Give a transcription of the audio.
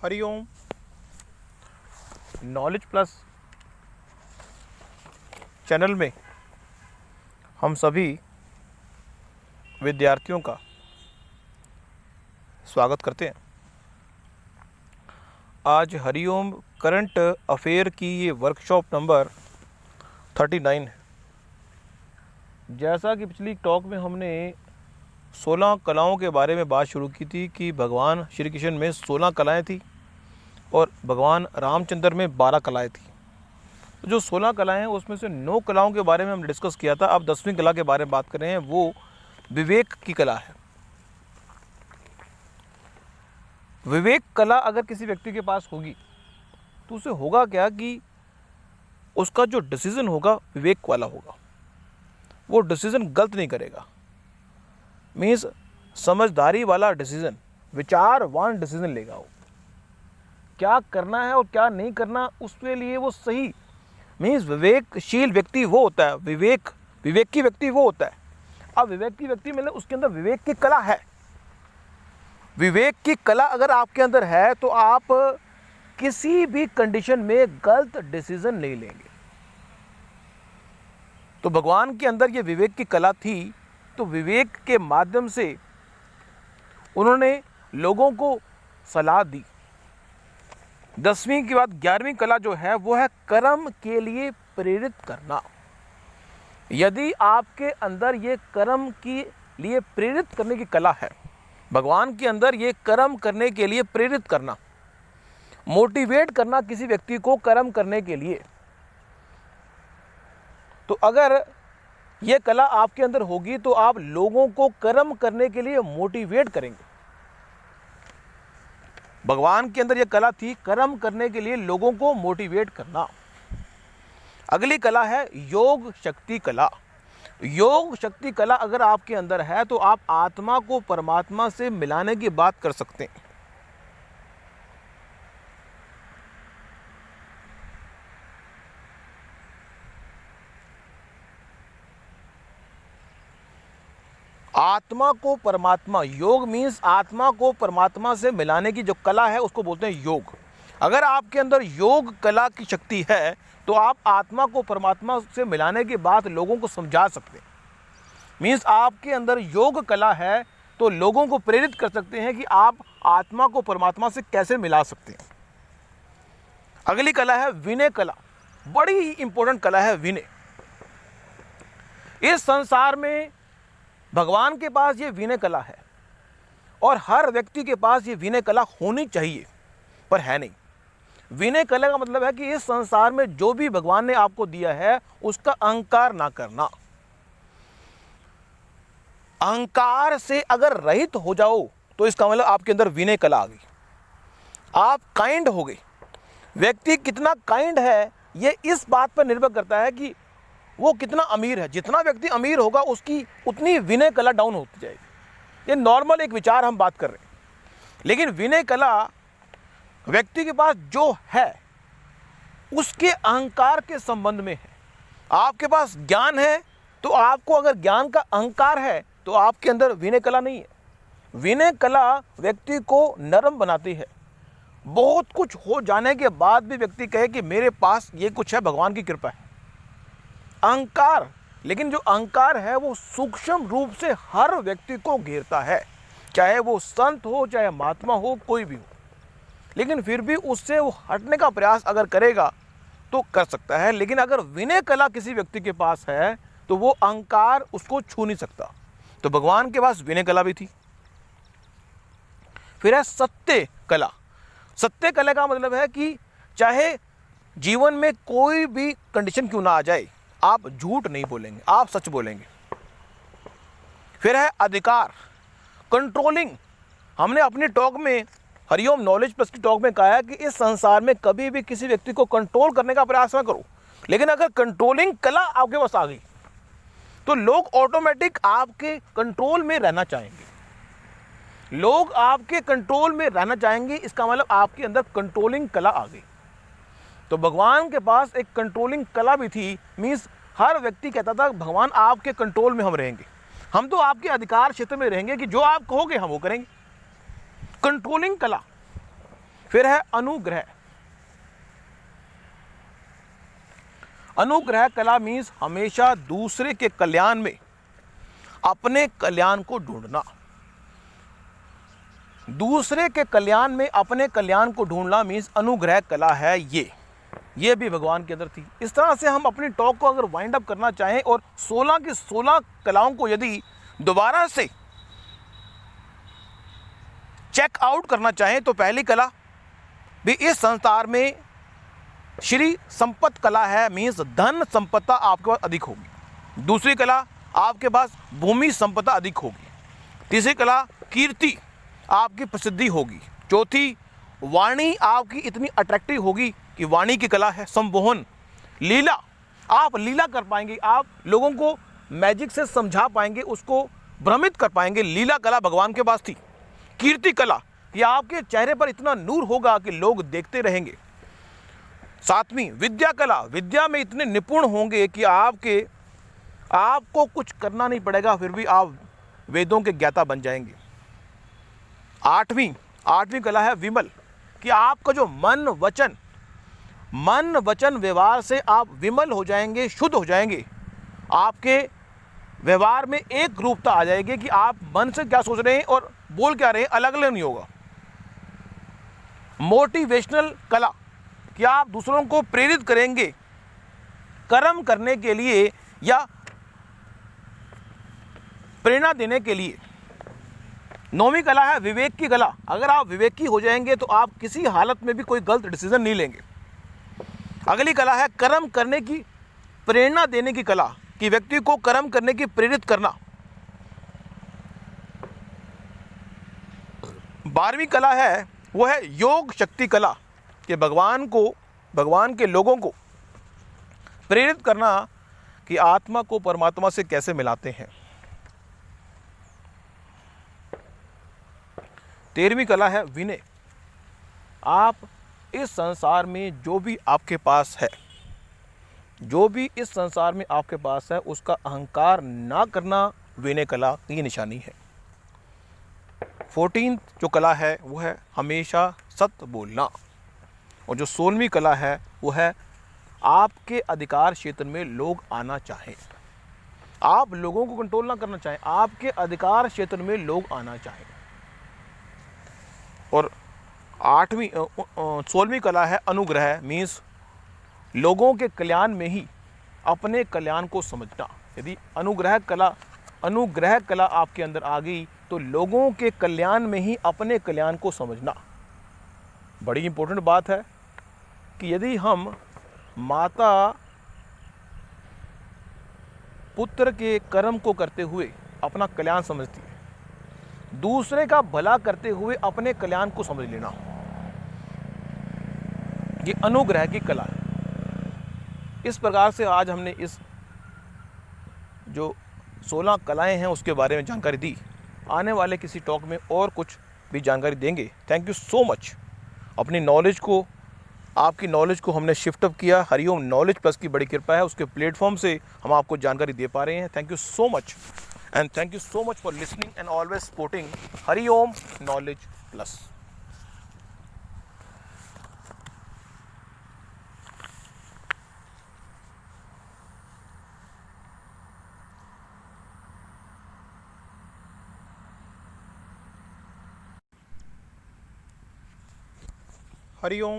Hariom. Knowledge plus channel में हम सभी विद्यार्थियों का स्वागत करते हैं। आज हरिओम करंट अफेयर की ये वर्कशॉप नंबर 39 है। जैसा कि पिछली टॉक में हमने 16 कलाओं के बारे में बात शुरू की थी कि भगवान श्री कृष्ण में 16 कलाएं थी और भगवान रामचंद्र में 12 कलाएं थी। तो जो 16 कलाएं हैं उसमें से 9 कलाओं के बारे में हम डिस्कस किया था। अब 10वीं कला के बारे में बात कर रहे हैं, वो विवेक की कला है। विवेक कला अगर किसी व्यक्ति के पास होगी तो उसे होगा क्या कि उसका जो डिसीजन होगा विवेक वाला होगा। वो डिसीजन गलत नहीं करेगा, मीन्स समझदारी वाला डिसीजन, विचारवान डिसीजन लेगा। वो क्या करना है और क्या नहीं करना उसके लिए वो सही, मीन्स विवेकशील व्यक्ति वो होता है, विवेकी व्यक्ति वो होता है। अब विवेकी व्यक्ति मतलब उसके अंदर विवेक की कला है। विवेक की कला अगर आपके अंदर है तो आप किसी भी कंडीशन में गलत डिसीजन नहीं लेंगे। तो भगवान के अंदर ये विवेक की कला थी, तो विवेक के माध्यम से उन्होंने लोगों को सलाह दी। 10वीं के बाद 11वीं कला जो है वो है कर्म के लिए प्रेरित करना। यदि आपके अंदर ये कर्म के लिए प्रेरित करने की कला है, भगवान के अंदर ये कर्म करने के लिए प्रेरित करना, मोटिवेट करना किसी व्यक्ति को कर्म करने के लिए, तो अगर ये कला आपके अंदर होगी तो आप लोगों को कर्म करने के लिए मोटिवेट करेंगे। भगवान के अंदर ये कला थी, कर्म करने के लिए लोगों को मोटिवेट करना। अगली कला है योग शक्ति कला। योग शक्ति कला अगर आपके अंदर है तो आप आत्मा को परमात्मा से मिलाने की बात कर सकते हैं। आत्मा को परमात्मा, योग मीन्स आत्मा को परमात्मा से मिलाने की जो कला है उसको बोलते हैं योग। अगर आपके अंदर योग कला की शक्ति है तो आप आत्मा को परमात्मा से मिलाने की बात लोगों को समझा सकते हैं। मीन्स आपके अंदर योग कला है तो लोगों को प्रेरित कर सकते हैं कि आप आत्मा को परमात्मा से कैसे मिला सकते हैं। अगली कला है विनय कला। बड़ी ही इंपॉर्टेंट कला है विनय। इस संसार में भगवान के पास ये विनय कला है और हर व्यक्ति के पास ये विनय कला होनी चाहिए, पर है नहीं। विनय कला का मतलब है कि इस संसार में जो भी भगवान ने आपको दिया है उसका अहंकार ना करना। अहंकार से अगर रहित हो जाओ तो इसका मतलब आपके अंदर विनय कला आ गई। आप काइंड हो गए। व्यक्ति कितना काइंड है ये इस बात पर निर्भर करता है कि वो कितना अमीर है। जितना व्यक्ति अमीर होगा उसकी उतनी विनय कला डाउन होती जाएगी। ये नॉर्मल एक विचार हम बात कर रहे हैं, लेकिन विनय कला व्यक्ति के पास जो है उसके अहंकार के संबंध में है। आपके पास ज्ञान है तो आपको अगर ज्ञान का अहंकार है तो आपके अंदर विनय कला नहीं है। विनय कला व्यक्ति को नरम बनाती है। बहुत कुछ हो जाने के बाद भी व्यक्ति कहे कि मेरे पास ये कुछ है, भगवान की कृपा है। अहंकार, लेकिन जो अहंकार है वो सूक्ष्म रूप से हर व्यक्ति को घेरता है, चाहे वो संत हो चाहे महात्मा हो, कोई भी हो। लेकिन फिर भी उससे वो हटने का प्रयास अगर करेगा तो कर सकता है। लेकिन अगर विनय कला किसी व्यक्ति के पास है तो वो अहंकार उसको छू नहीं सकता। तो भगवान के पास विनय कला भी थी। फिर है सत्य कला। सत्य कला का मतलब है कि चाहे जीवन में कोई भी कंडीशन क्यों ना आ जाए, आप झूठ नहीं बोलेंगे, आप सच बोलेंगे। फिर है अधिकार, कंट्रोलिंग। हमने अपनी टॉक में, हरिओम नॉलेज प्लस की टॉक में कहा है कि इस संसार में कभी भी किसी व्यक्ति को कंट्रोल करने का प्रयास ना करो। लेकिन अगर कंट्रोलिंग कला आपके पास आ गई तो लोग ऑटोमेटिक आपके कंट्रोल में रहना चाहेंगे। लोग आपके कंट्रोल में रहना चाहेंगे, इसका मतलब आपके अंदर कंट्रोलिंग कला आ गई। तो भगवान के पास एक कंट्रोलिंग कला भी थी। मीन्स हर व्यक्ति कहता था भगवान आपके कंट्रोल में हम रहेंगे, हम तो आपके अधिकार क्षेत्र में रहेंगे कि जो आप कहोगे हम वो करेंगे। कंट्रोलिंग कला। फिर है अनुग्रह। अनुग्रह कला मीन्स हमेशा दूसरे के कल्याण में अपने कल्याण को ढूंढना। दूसरे के कल्याण में अपने कल्याण को ढूंढना मीन्स अनुग्रह कला है। ये भी भगवान के अंदर थी। इस तरह से हम अपनी टॉक को अगर वाइंड अप करना चाहें और 16 की 16 कलाओं को यदि दोबारा से चेक आउट करना चाहें तो पहली कला भी इस संसार में श्री संपत कला है, मीन्स धन संपदा आपके पास अधिक होगी। दूसरी कला आपके पास भूमि संपदा अधिक होगी। तीसरी कला कीर्ति, आपकी प्रसिद्धि होगी। चौथी वाणी आपकी इतनी अट्रैक्टिव होगी कि वाणी की कला है। संमोहन, लीला, आप लीला कर पाएंगे, आप लोगों को मैजिक से समझा पाएंगे, उसको भ्रमित कर पाएंगे। लीला कला भगवान के पास थी। कीर्ति कला, कि आपके चेहरे पर इतना नूर होगा कि लोग देखते रहेंगे। सातवीं विद्या कला, विद्या में इतने निपुण होंगे कि आपको कुछ करना नहीं पड़ेगा, फिर भी आप वेदों के ज्ञाता बन जाएंगे। आठवीं कला है विमल, कि आपका जो मन वचन व्यवहार से आप विमल हो जाएंगे, शुद्ध हो जाएंगे। आपके व्यवहार में एक रूपता आ जाएगी कि आप मन से क्या सोच रहे हैं और बोल क्या रहे हैं, अलग अलग नहीं होगा। मोटिवेशनल कला, कि आप दूसरों को प्रेरित करेंगे कर्म करने के लिए या प्रेरणा देने के लिए। नौवीं कला है विवेक की कला, अगर आप विवेकी हो जाएंगे तो आप किसी हालत में भी कोई गलत डिसीजन नहीं लेंगे। अगली कला है कर्म करने की प्रेरणा देने की कला, कि व्यक्ति को कर्म करने की प्रेरित करना। 12वीं कला है वो है योग शक्ति कला, कि भगवान के लोगों को प्रेरित करना कि आत्मा को परमात्मा से कैसे मिलाते हैं। 13वीं कला है विनय, आप इस संसार में जो भी आपके पास है, जो भी इस संसार में आपके पास है, उसका अहंकार ना करना विनय कला की निशानी है। 14th जो कला है वो है हमेशा सत्य बोलना। और जो 16वीं कला है वो है आपके अधिकार क्षेत्र में लोग आना चाहें, आप लोगों को कंट्रोल ना करना चाहें, आपके अधिकार क्षेत्र में लोग आना चाहें। और 16वीं कला है अनुग्रह, मीन्स लोगों के कल्याण में ही अपने कल्याण को समझना। यदि अनुग्रह कला आपके अंदर आ गई तो लोगों के कल्याण में ही अपने कल्याण को समझना। बड़ी इंपॉर्टेंट बात है कि यदि हम माता पुत्र के कर्म को करते हुए अपना कल्याण समझती है, दूसरे का भला करते हुए अपने कल्याण को समझ लेना, ये अनुग्रह की कला है। इस प्रकार से आज हमने इस जो 16 कलाएं हैं उसके बारे में जानकारी दी। आने वाले किसी टॉक में और कुछ भी जानकारी देंगे। Thank you so much. अपनी नॉलेज को, आपकी नॉलेज को हमने शिफ्ट अप किया। हरिओम नॉलेज प्लस की बड़ी कृपा है, उसके प्लेटफॉर्म से हम आपको जानकारी दे पा रहे हैं। Thank you so much and thank you so much for listening and always supporting Hariom knowledge plus. Hariom.